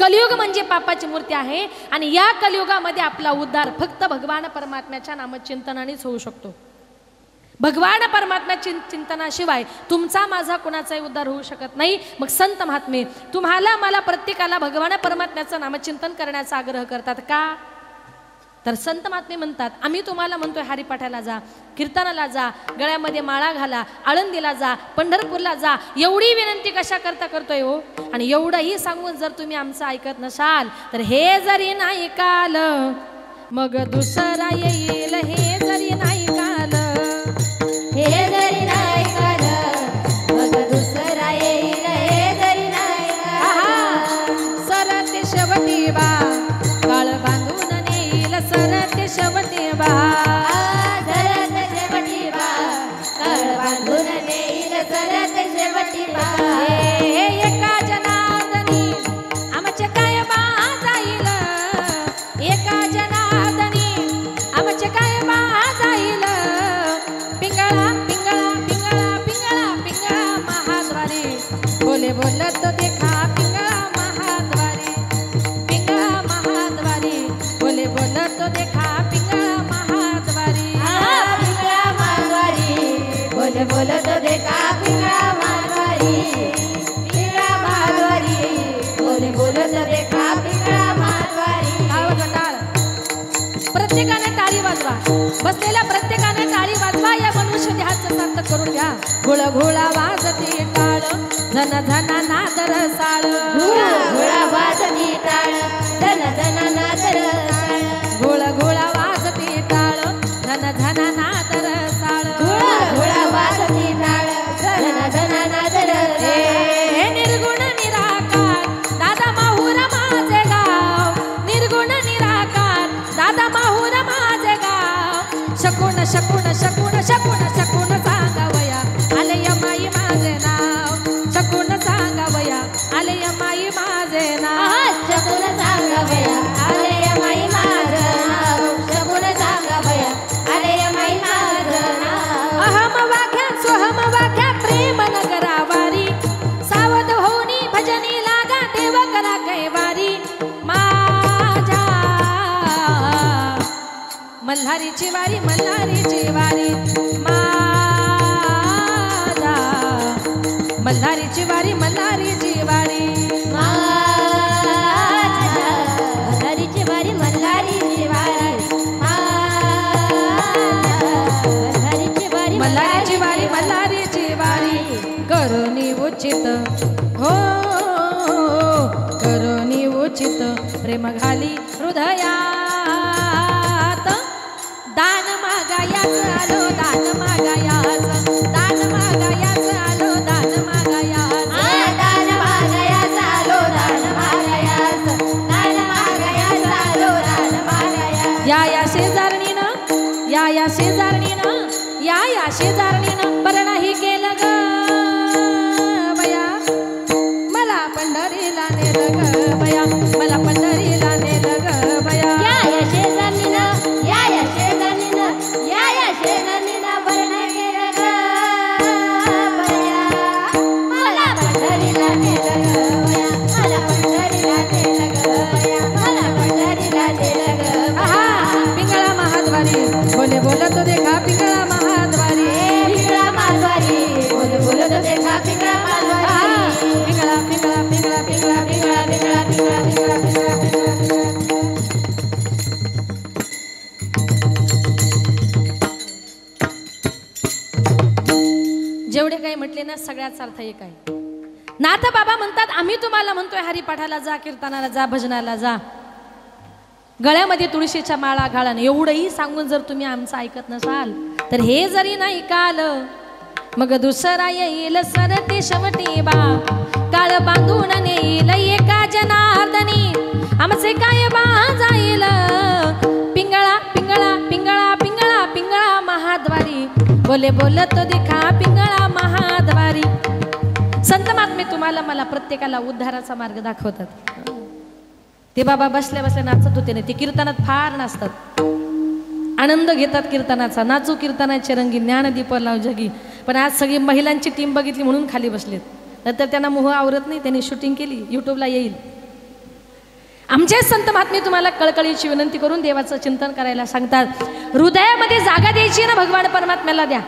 कलियुग म्हणजे पापाची मूर्ती आहे आणि या कलियुगामध्ये आपला उद्धार फक्त भगवान परमात्म्याच्या नामचिंतनानेच होऊ शकतो। भगवान परमात्म्या चिंतनाशिवाय तुमचा माझा कुणाचाही उद्धार होऊ शकत नाही। मग संत महात्मे तुम्हाला मला प्रत्येकाला भगवान परमात्म्याचं नामचिंतन करण्याचा आग्रह करतात का? तर संत महात्मे म्हणतात आम्ही तुम्हाला म्हणतोय हरिपाठाला जा, कीर्तनाला जा, गळ्यामध्ये माळा घाला, आळंदीला जा, पंढरपूरला जा, एवढी विनंती कशा करता करतोय हो। आणि एवढंही सांगून जर तुम्ही आमचं ऐकत नसाल तर हे जरी नाही काल मग दुसरा येईल, हे जरी नाही काल, हे जरी नाही काल मग दुसरा येईल, हे जरी नाही काल। सरते शेवटी बा काळ बांधून नेईल, सरते शेवटी बा, सरते शेवटी बा काळ बांधून नेईल, सरते शेवटी बा। एका जनार्दनी आमचे काय बा जाईल, एका जनार्दनी आमचे काय बा जाईल, पिंगळा पिंगळा पिंगळा पिंगळा पिंगळा महाद्वारी, बोले बोलत देखा पिंगळा महाद्वारी, पिंगळा महाद्वारी, बोले बोलत देखा पिंगळा महाद्वारी, पिंगळा महाद्वारी, बोले बोलत देखा पिंगळा महाद्वारी, पिंगळा महाद्वारी, बोले बोलत देखा पिंगळा महाद्वारी। टाळ प्रत्येकाने टाळी वाजवा, बसलेल्या प्रत्येकाने टाळी वाजवा, या मनुष्य देहाचं सार्थक करून घ्या। घोळा घोळा वाजती टाळ, धन धन नादर साळ, घोळा घोळा वाजती टाळ, धन धन नादर साळ, घोळा घोळा वाजती टाळ, धन धन नादर साळ, घोळा घोळा वाजती टाळ, धन धन नादर हे निर्गुण निराकार दादा माहूर माझे गाव, निर्गुण निराकार दादा माहूर माझे गाव, शकून शकून शकून शकून शकून सांगावया आले यमाई माझे नाव, शकून सांगावया आले यमाई माझे नाव, शकून सांगावया आले यमाई माझं नाव, शकून सांगावया आले यमाई माझं नाव। अहम वाक्या सोहम वाक्या प्रेम नगरावारी, सावध होनी भजनी लागा देव करा कैवारी, माझ्या मल्हारीची वारी मल्हारीची वारी, माझ्या मल्हारीची वारी मल्हारीची वारी, मल्हारीची वारी मल्हारीची वारी, मल्हारीची वारी मल्हारीची वारी मल्हारीची वारी, करुणी उचित हो करुणी उचित प्रेम घाली हृदयात, दान मागायाच आलो दान मागायाच, दान मागायाच आलो दान मागायाच, दान मागायाच आलो दान मागायाच, दान मागायाच आलो दान मागायाच। या शेजारणीनं या शेजारणीनं या शेजारणीनं बरं नाही केलं ग बया, मला पंढरीला नेलं ग बया, मला पंढरीला नेलं ग बया, या शेजारणीनं या शेजारणीनं या शेजारणीनं बरं नाही केलं ग बया, मला पंढरीला नेलं ग बया, मला पंढरीला नेलं ग बया, मला पंढरीला नेलं ग आहा पिंगळा महाद्वारी, बोले बोलत देखा पिंगळा महाद्वारी, पिंगळा महाद्वारी, बोले बोलत देखा पिंगळा महाद्वारी, पिंगळा पिंगळा पिंगळा पिंगळा पिंगळा पिंगळा पिंगळा पिंगळा पिंगळा पिंगळा पिंगळा। जेवढे काही म्हटले ना सगळ्याचा अर्थ एक आहे। नाथ बाबा म्हणतात आम्ही तुम्हाला म्हणतोय हरिपाठाला जा, कीर्तनाला जा, भजनाला जा, गळ्यामध्ये तुळशीच्या माळा घाला, एवढंही सांगून जर तुम्ही आमचं ऐकत नसाल तर हे जरी नाही काल मग दुसरा येईल, सरते शेवटी बा काळ बांधून नेईल, एका जनार्दनी आमचे काय बा जाईल, पिंगळा पिंगळा पिंगळा पिंगळा पिंगळा महाद्वारी, बोले बोलत देखा पिंगळा महाद्वारी। संत महात्मे तुम्हाला मला प्रत्येकाला उद्धाराचा मार्ग दाखवतात। ते बाबा बसल्या बसल्या नाचत होते ना, ते कीर्तनात फार नाचतात, आनंद घेतात कीर्तनाचा, नाचू कीर्तनाचे रंगी ज्ञानदीप लाव जगी। पण आज सगळी महिलांची टीम बघितली म्हणून खाली बसलेत, नंतर त्यांना मोह आवरत नाही, त्यांनी शूटिंग केली, यूट्यूबला येईल। आमचे संत महात्मे तुम्हाला कळकळीची विनंती करून देवाचं चिंतन करायला सांगतात. हृदयामध्ये जागा द्यायची ना भगवान परमात्म्याला द्या.